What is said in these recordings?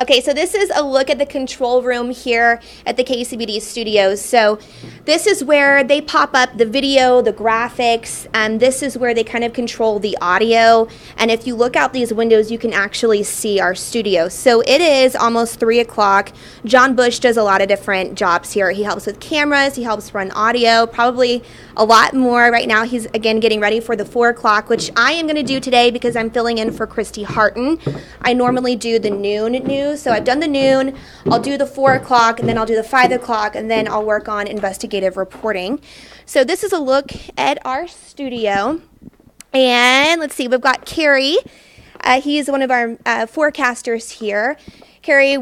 Okay, so this is a look at the control room here at the KCBD studios. So this is where they pop up the video, the graphics, and this is where they kind of control the audio. And if you look out these windows, you can actually see our studio. So it is almost 3 o'clock. John Bush does a lot of different jobs here. He helps with cameras, he helps run audio, probably a lot more. Right now he's again getting ready for the 4 o'clock, which I am going to do today because I'm filling in for Christy Harton. I normally do the noon news. So I've done the noon, I'll do the 4 o'clock, and then I'll do the 5 o'clock, and then I'll work on investigative reporting. So this is a look at our studio. And let's see, we've got Carrie. He's one of our forecasters here. Carrie,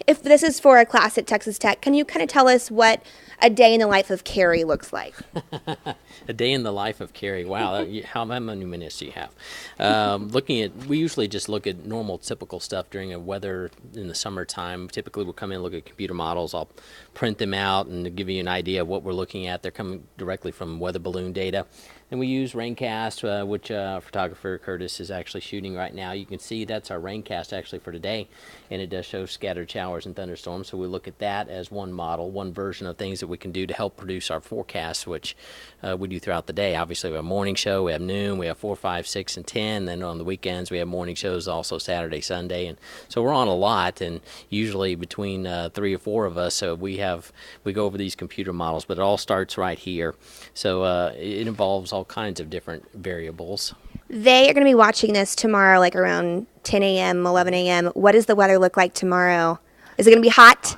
if this is for a class at Texas Tech, can you kind of tell us what a day in the life of Carrie looks like? A day in the life of Carrie. Wow, how many minutes do you have? We usually just look at normal, typical stuff during a weather in the summertime. Typically, we'll come in and look at computer models. I'll print them out and give you an idea of what we're looking at. They're coming directly from weather balloon data. And we use raincast, which photographer Curtis is actually shooting right now. You can see that's our raincast actually for today, and it does show scattered showers and thunderstorms. So we look at that as one model, one version of things that we can do to help produce our forecast, which we do throughout the day. Obviously, we have a morning show, we have noon, we have 4, 5, 6, and 10. Then on the weekends, we have morning shows also Saturday, Sunday. And so we're on a lot, and usually between 3 or 4 of us, so we go over these computer models, but it all starts right here. So it involves all kinds of different variables. They are going to be watching this tomorrow, like around 10 a.m., 11 a.m. What does the weather look like tomorrow? Is it going to be hot?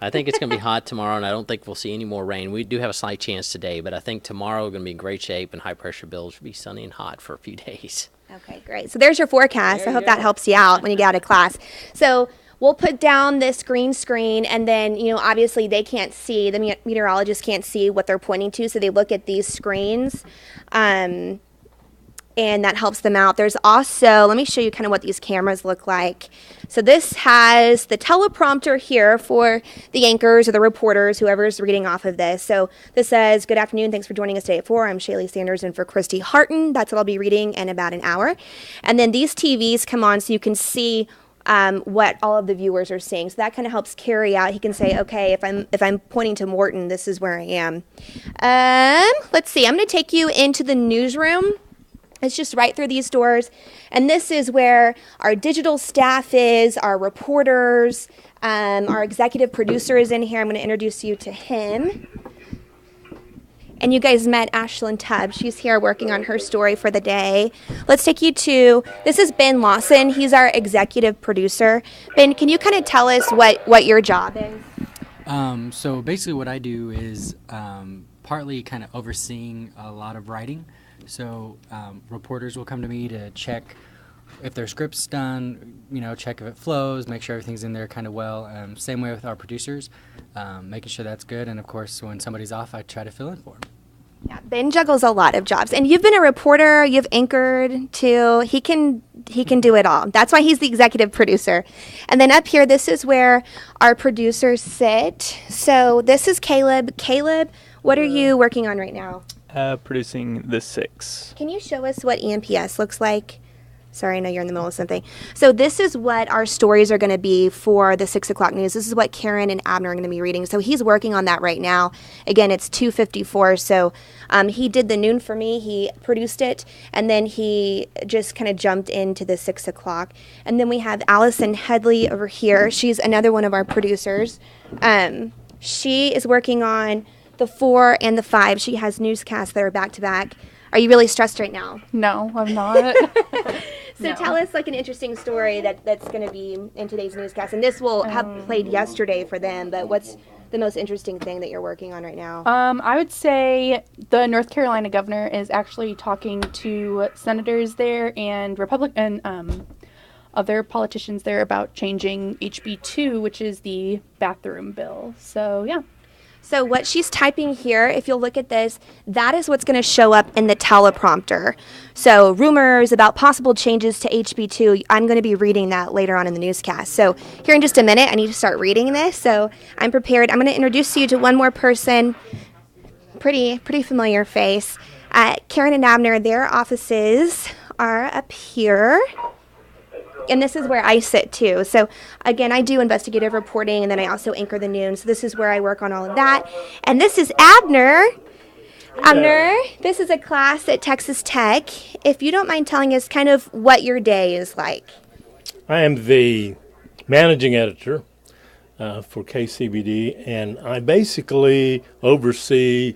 I think it's going to be hot tomorrow, and I don't think we'll see any more rain. We do have a slight chance today, but I think tomorrow we're going to be in great shape, and high-pressure bills should be sunny and hot for a few days. Okay, great. So there's your forecast. I hope that helps you out when you get out of class. So we'll put down this green screen, and then, obviously they can't see, the meteorologists can't see what they're pointing to, so they look at these screens, and that helps them out. There's also, let me show you kind of what these cameras look like. So this has the teleprompter here for the anchors or the reporters, whoever's reading off of this. So this says, "Good afternoon, thanks for joining us today at 4. I'm Shaley Sanders in for Christy Harton." That's what I'll be reading in about an hour. And then these TVs come on so you can see what all of the viewers are seeing. So that kind of helps carry out. He can say, okay, if I'm pointing to Morton, this is where I am. Let's see. I'm going to take you into the newsroom. It's just right through these doors. And this is where our digital staff is, our reporters, our executive producer is in here. I'm going to introduce you to him. And you guys met Ashlyn Tubb. She's here working on her story for the day. Let's take you to, this is Ben Lawson. He's our executive producer. Ben, can you kind of tell us what your job is? So basically what I do is partly kind of overseeing a lot of writing. So reporters will come to me to check if their script's done, check if it flows, make sure everything's in there kind of well. Same way with our producers, making sure that's good. And of course, when somebody's off, I try to fill in for them. Yeah, Ben juggles a lot of jobs. And you've been a reporter, you've anchored too. He can do it all. That's why he's the executive producer. And then up here, this is where our producers sit. So this is Caleb. Caleb, what are you working on right now? Producing The 6. Can you show us what EMPS looks like? Sorry, I know you're in the middle of something. So this is what our stories are going to be for the 6 o'clock news. This is what Karen and Abner are going to be reading. So he's working on that right now. Again, it's 2:54. So he did the noon for me. He produced it. And then he just kind of jumped into the 6 o'clock. And then we have Allison Headley over here. She's another one of our producers. She is working on the 4 and the 5. She has newscasts that are back to back. Are you really stressed right now? No, I'm not. So tell us like an interesting story that's going to be in today's newscast. And this will have played yesterday for them, but what's the most interesting thing that you're working on right now? I would say the North Carolina governor is actually talking to senators there and Republican other politicians there about changing HB 2, which is the bathroom bill. So, yeah. So what she's typing here, if you'll look at this, that is what's going to show up in the teleprompter. So rumors about possible changes to HB 2, I'm going to be reading that later on in the newscast. So here in just a minute, I need to start reading this. So I'm prepared. I'm going to introduce you to one more person, pretty familiar face. Karen and Abner, their offices are up here. and this is where I sit too. So again, I do investigative reporting, and then I also anchor the noon. So this is where I work on all of that. And this is Abner. Abner, this is a class at Texas Tech. If you don't mind telling us kind of what your day is like. I am the managing editor for KCBD, and I basically oversee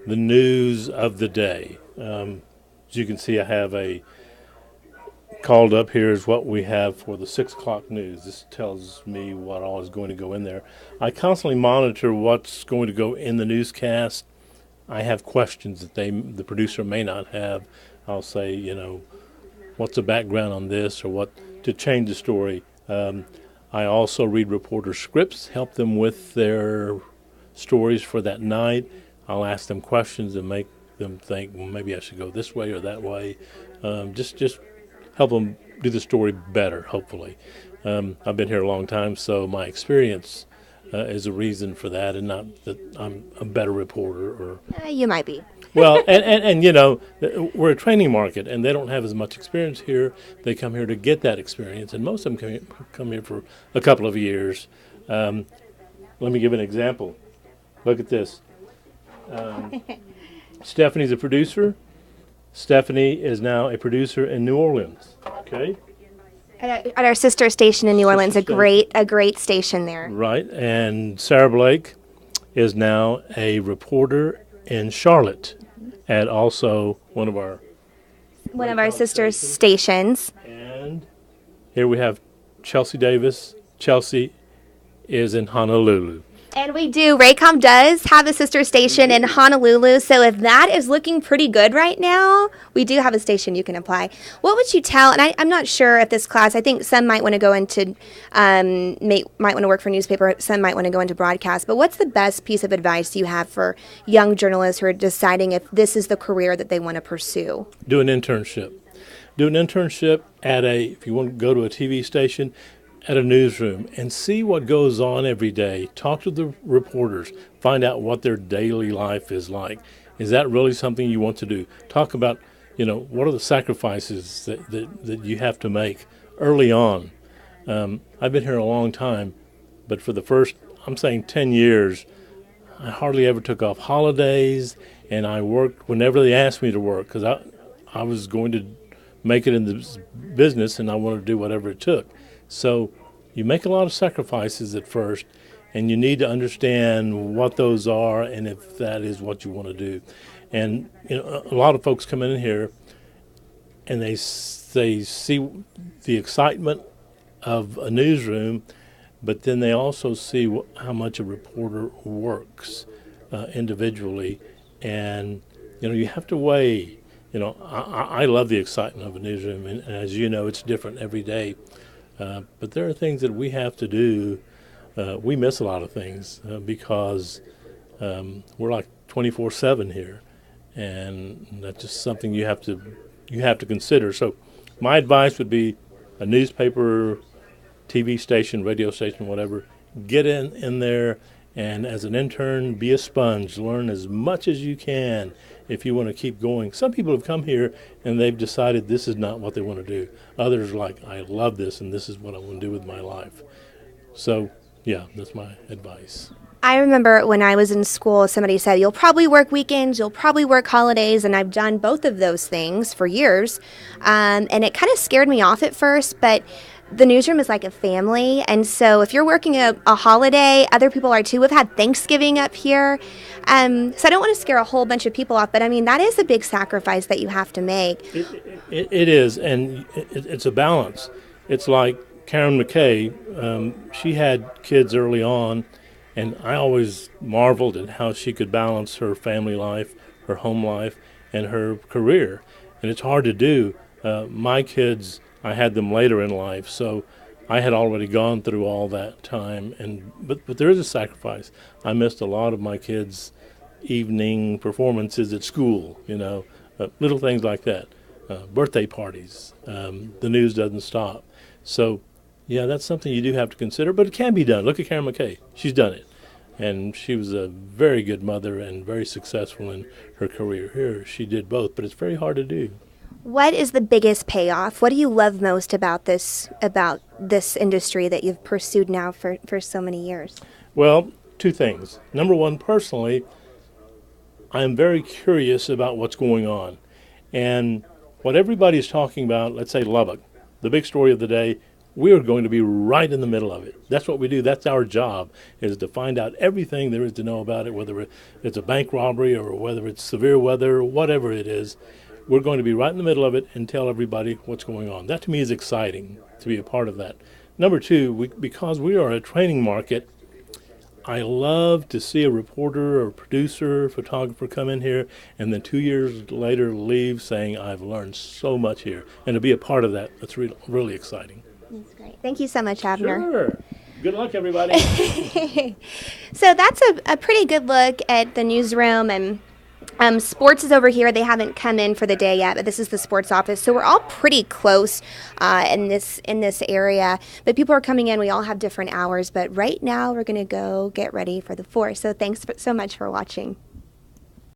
the news of the day. As you can see, I have called up here is what we have for the 6 o'clock news. This tells me what all is going to go in there. I constantly monitor what's going to go in the newscast. I have questions that the producer may not have. I'll say, what's the background on this, or what to change the story. I also read reporter scripts, help them with their stories for that night. I'll ask them questions and make them think, well, maybe I should go this way or that way. Just help them do the story better, hopefully. I've been here a long time, so my experience is a reason for that, and not that I'm a better reporter. Or You might be. well, and we're a training market, and they don't have as much experience here. They come here to get that experience, and most of them come here for a couple of years. Let me give an example. Look at this. Stephanie's a producer. Stephanie is now a producer in New Orleans. Okay. At our sister station in New Orleans, a great station there. Right, and Sarah Blake is now a reporter in Charlotte, at also one of our sister stations. And here we have Chelsea Davis. Chelsea is in Honolulu. And we do. Raycom does have a sister station in Honolulu. So if that is looking pretty good right now, we do have a station you can apply. What would you tell? And I'm not sure if this class, I think some might want to go into, might want to work for a newspaper. Some might want to go into broadcast. But what's the best piece of advice you have for young journalists who are deciding if this is the career that they want to pursue? Do an internship. Do an internship if you want to go to a TV station, at a newsroom, and see what goes on every day. Talk to the reporters. Find out what their daily life is like. Is that really something you want to do? Talk about, what are the sacrifices that you have to make early on. I've been here a long time, but for the first, I'm saying 10 years, I hardly ever took off holidays, and I worked whenever they asked me to work, because I was going to make it in the business, and I wanted to do whatever it took. So you make a lot of sacrifices at first, and you need to understand what those are and if that is what you want to do. And a lot of folks come in here and they see the excitement of a newsroom, but then they also see how much a reporter works individually. And you have to weigh. I love the excitement of a newsroom, and as you know, it's different every day. But there are things that we have to do. We miss a lot of things because we're like 24/7 here, and that's just something you have to consider. So, my advice would be a newspaper, TV station, radio station, whatever. Get in there, and as an intern, be a sponge. Learn as much as you can if you want to keep going. Some people have come here and they've decided this is not what they want to do. Others are like, I love this and this is what I want to do with my life. So, yeah, that's my advice. I remember when I was in school, somebody said, you'll probably work weekends, you'll probably work holidays, and I've done both of those things for years. And it kind of scared me off at first, but the newsroom is like a family, and so if you're working a holiday, other people are too. We've had Thanksgiving up here, so I don't want to scare a whole bunch of people off, but I mean, that is a big sacrifice that you have to make. It is, and it's a balance. It's like Karen McKay, she had kids early on, and I always marveled at how she could balance her family life, her home life, and her career, and it's hard to do. My kids, I had them later in life, so I had already gone through all that time, but there is a sacrifice. I missed a lot of my kids' evening performances at school, little things like that, birthday parties. The news doesn't stop. So, yeah, that's something you do have to consider, but it can be done. Look at Karen McKay. She's done it, and she was a very good mother and very successful in her career here. She did both, but it's very hard to do. What is the biggest payoff? What do you love most about this industry that you've pursued now for so many years? Well, two things. Number one, personally, I'm very curious about what's going on. And what everybody's talking about, let's say Lubbock, the big story of the day, we are going to be right in the middle of it. That's what we do. That's our job, is to find out everything there is to know about it, whether it's a bank robbery or whether it's severe weather or whatever it is. We're going to be right in the middle of it and tell everybody what's going on. That to me is exciting, to be a part of that. Number two, because we are a training market, I love to see a reporter or producer, photographer come in here and then 2 years later leave saying, I've learned so much here. And to be a part of that, that's really exciting. That's great. Thank you so much, Abner. Sure. Good luck, everybody. So that's a pretty good look at the newsroom, and sports is over here. They haven't come in for the day yet, but this is the sports office. So we're all pretty close in this area. But people are coming in. We all have different hours. But right now we're going to go get ready for the 4. So thanks so much for watching.